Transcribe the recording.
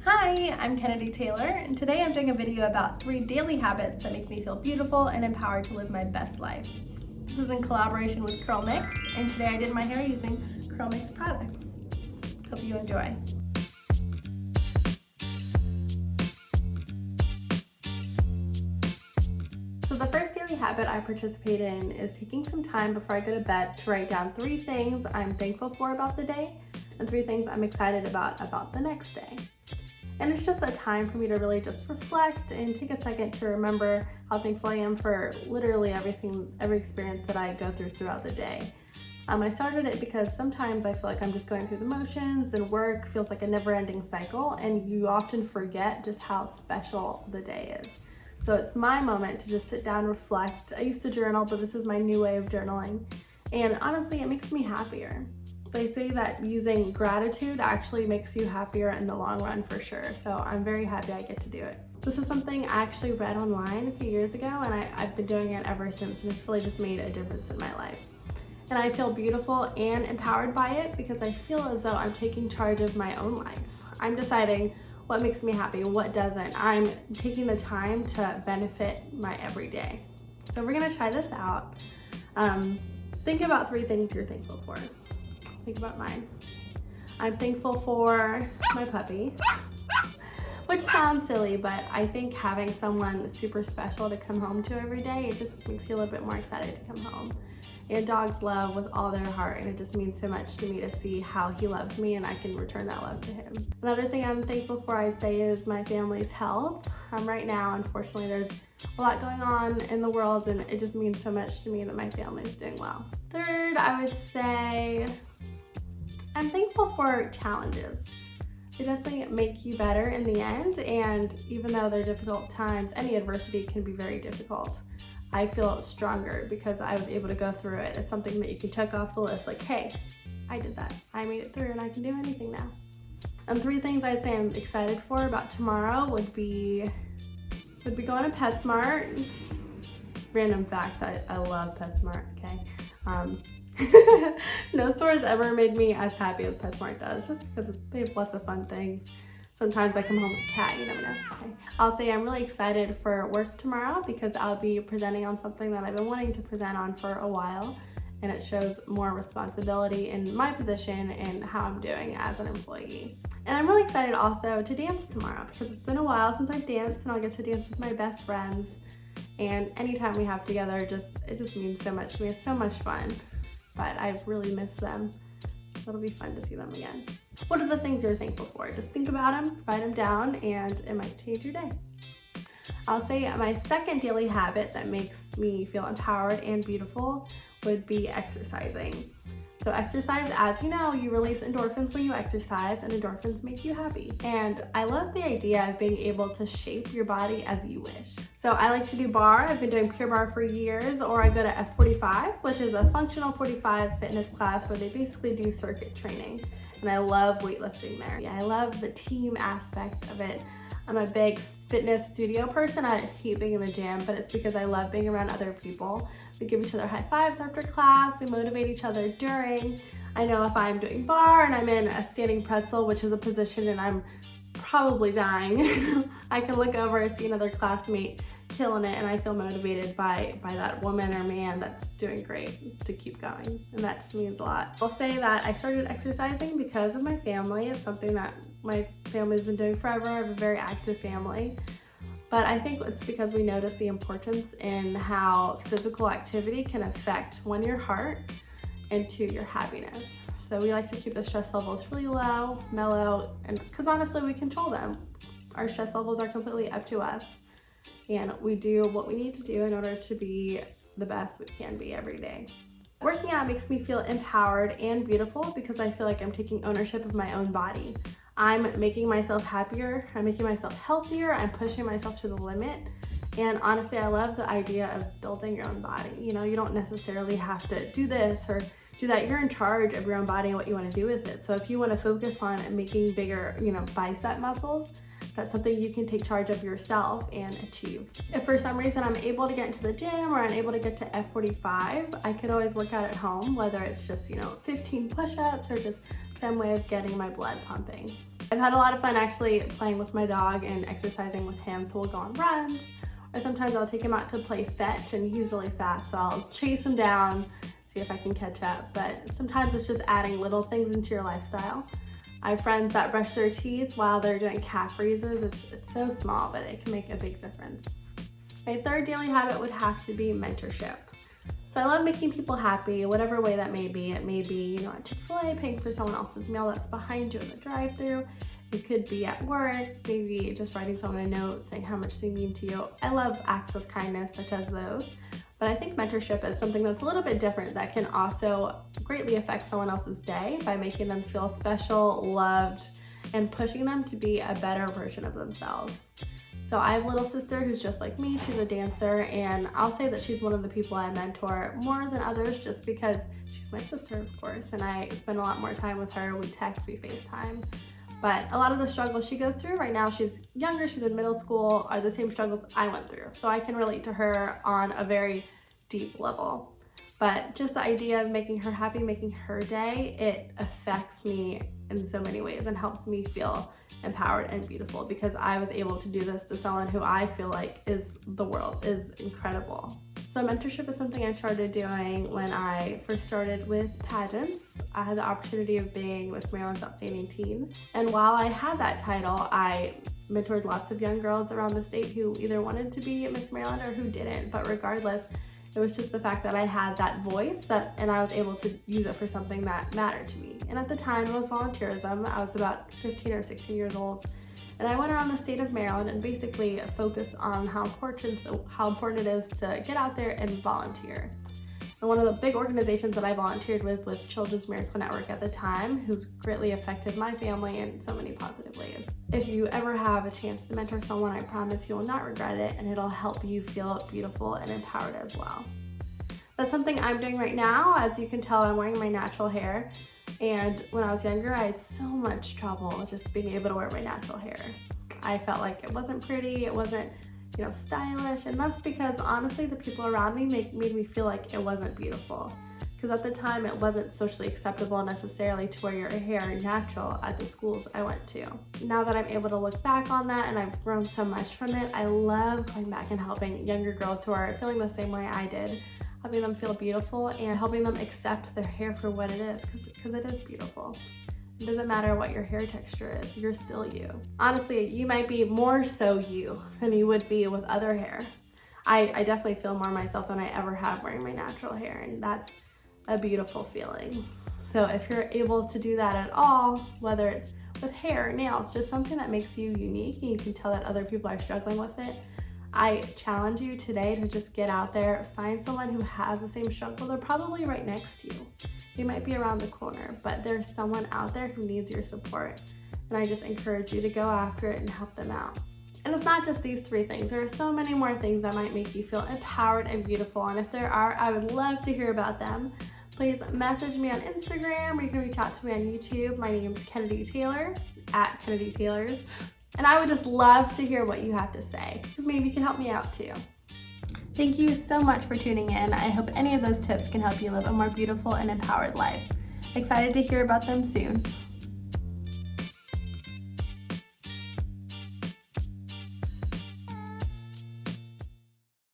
Hi, I'm Kennedy Taylor, and today I'm doing a video about 3 daily habits that make me feel beautiful and empowered to live my best life. This is in collaboration with CurlMix, and today I did my hair using CurlMix products. Hope you enjoy. So the first daily habit I participate in is taking some time before I go to bed to write down 3 things I'm thankful for about the day and 3 things I'm excited about the next day. And it's just a time for me to really just reflect and take a second to remember how thankful I am for literally every experience that I go through throughout the day. I started it because sometimes I feel like I'm just going through the motions and work feels like a never-ending cycle, and you often forget just how special the day is. So it's my moment to just sit down, reflect. I used to journal, but this is my new way of journaling. And honestly, it makes me happier. They say that using gratitude actually makes you happier in the long run for sure. So I'm very happy I get to do it. This is something I actually read online a few years ago, and I've been doing it ever since, and it's really just made a difference in my life. And I feel beautiful and empowered by it because I feel as though I'm taking charge of my own life. I'm deciding what makes me happy, what doesn't. I'm taking the time to benefit my everyday. So we're gonna try this out. Think about 3 things you're thankful for. Think about mine. I'm thankful for my puppy, which sounds silly, but I think having someone super special to come home to every day, it just makes you a little bit more excited to come home. And dogs love with all their heart, and it just means so much to me to see how he loves me and I can return that love to him. Another thing I'm thankful for, I'd say, is my family's health. Right now, unfortunately, there's a lot going on in the world, and it just means so much to me that my family's doing well. Third, I would say I'm thankful for challenges. They definitely make you better in the end, and even though they're difficult times, any adversity can be very difficult. I feel stronger because I was able to go through it. It's something that you can check off the list, like, hey, I did that. I made it through and I can do anything now. And 3 things I'd say I'm excited for about tomorrow would be going to PetSmart. Random fact, I love PetSmart, okay? No store has ever made me as happy as PetSmart does, just because they have lots of fun things. Sometimes I come home with a cat, you never know. Okay. I'll say I'm really excited for work tomorrow because I'll be presenting on something that I've been wanting to present on for a while, and it shows more responsibility in my position and how I'm doing as an employee. And I'm really excited also to dance tomorrow because it's been a while since I've danced, and I'll get to dance with my best friends. And anytime we have together, it just means so much to me. It's so much fun, but I've really missed them. So it'll be fun to see them again. What are the things you're thankful for? Just think about them, write them down, and it might change your day. I'll say my second daily habit that makes me feel empowered and beautiful would be exercising. So exercise, as you know, you release endorphins when you exercise, and endorphins make you happy. And I love the idea of being able to shape your body as you wish. So I like to do bar. I've been doing Pure Barre for years, or I go to F45, which is a functional 45 fitness class where they basically do circuit training. And I love weightlifting there. Yeah, I love the team aspect of it. I'm a big fitness studio person. I hate being in the gym, but it's because I love being around other people. We give each other high fives after class. We motivate each other during. I know if I'm doing bar and I'm in a standing pretzel, which is a position and I'm probably dying, I can look over and see another classmate killing it, and I feel motivated by that woman or man that's doing great to keep going, and that just means a lot. I'll say that I started exercising because of my family. It's something that my family's been doing forever. I have a very active family, but I think it's because we notice the importance in how physical activity can affect, 1, your heart, and 2, your happiness. So we like to keep the stress levels really low, mellow, and because honestly, we control them. Our stress levels are completely up to us, and we do what we need to do in order to be the best we can be every day. Working out makes me feel empowered and beautiful because I feel like I'm taking ownership of my own body. I'm making myself happier, I'm making myself healthier, I'm pushing myself to the limit. And honestly, I love the idea of building your own body. You know, you don't necessarily have to do this or do that. You're in charge of your own body and what you want to do with it. So if you want to focus on making bigger, bicep muscles, that's something you can take charge of yourself and achieve. If for some reason I'm able to get into the gym or I'm able to get to F45, I could always work out at home, whether it's just, 15 push-ups or just some way of getting my blood pumping. I've had a lot of fun actually playing with my dog and exercising with him, so we'll go on runs, or sometimes I'll take him out to play fetch, and he's really fast, so I'll chase him down, see if I can catch up. But sometimes it's just adding little things into your lifestyle. I have friends that brush their teeth while they're doing calf raises. It's so small, but it can make a big difference. My third daily habit would have to be mentorship. So I love making people happy, whatever way that may be. It may be, at Chick-fil-A, paying for someone else's meal that's behind you in the drive-thru. It could be at work, maybe just writing someone a note saying how much they mean to you. I love acts of kindness such as those. But I think mentorship is something that's a little bit different that can also greatly affect someone else's day by making them feel special, loved, and pushing them to be a better version of themselves. So I have a little sister who's just like me. She's a dancer, and I'll say that she's one of the people I mentor more than others just because she's my sister, of course, and I spend a lot more time with her. We text, we FaceTime. But a lot of the struggles she goes through right now, she's younger, she's in middle school, are the same struggles I went through. So I can relate to her on a very deep level. But just the idea of making her happy, making her day, it affects me in so many ways and helps me feel empowered and beautiful because I was able to do this to someone who I feel like is the world, is incredible. So mentorship is something I started doing when I first started with pageants. I had the opportunity of being Miss Maryland's Outstanding Teen. And while I had that title, I mentored lots of young girls around the state who either wanted to be Miss Maryland or who didn't. But regardless, it was just the fact that I had that voice and I was able to use it for something that mattered to me. And at the time, it was volunteerism. I was about 15 or 16 years old. And I went around the state of Maryland and basically focused on how important it is to get out there and volunteer. And one of the big organizations that I volunteered with was Children's Miracle Network at the time, who's greatly affected my family in so many positive ways. If you ever have a chance to mentor someone, I promise you will not regret it, and it'll help you feel beautiful and empowered as well. That's something I'm doing right now. As you can tell, I'm wearing my natural hair. And when I was younger, I had so much trouble just being able to wear my natural hair. I felt like it wasn't pretty, it wasn't, stylish, and that's because honestly the people around me made me feel like it wasn't beautiful. Because at the time it wasn't socially acceptable necessarily to wear your hair natural at the schools I went to. Now that I'm able to look back on that and I've grown so much from it, I love going back and helping younger girls who are feeling the same way I did. Helping them feel beautiful and helping them accept their hair for what it is, because it is beautiful. It doesn't matter what your hair texture is, you're still you. Honestly, you might be more so you than you would be with other hair. I definitely feel more myself than I ever have wearing my natural hair, and that's a beautiful feeling. So if you're able to do that at all, whether it's with hair or nails, just something that makes you unique and you can tell that other people are struggling with it, I challenge you today to just get out there, find someone who has the same struggle. They're probably right next to you. They might be around the corner, but there's someone out there who needs your support. And I just encourage you to go after it and help them out. And it's not just these 3 things. There are so many more things that might make you feel empowered and beautiful. And if there are, I would love to hear about them. Please message me on Instagram, or you can reach out to me on YouTube. My name is Kennedy Taylor, at Kennedy Taylors. And I would just love to hear what you have to say, because maybe you can help me out too. Thank you so much for tuning in. I hope any of those tips can help you live a more beautiful and empowered life. Excited to hear about them soon.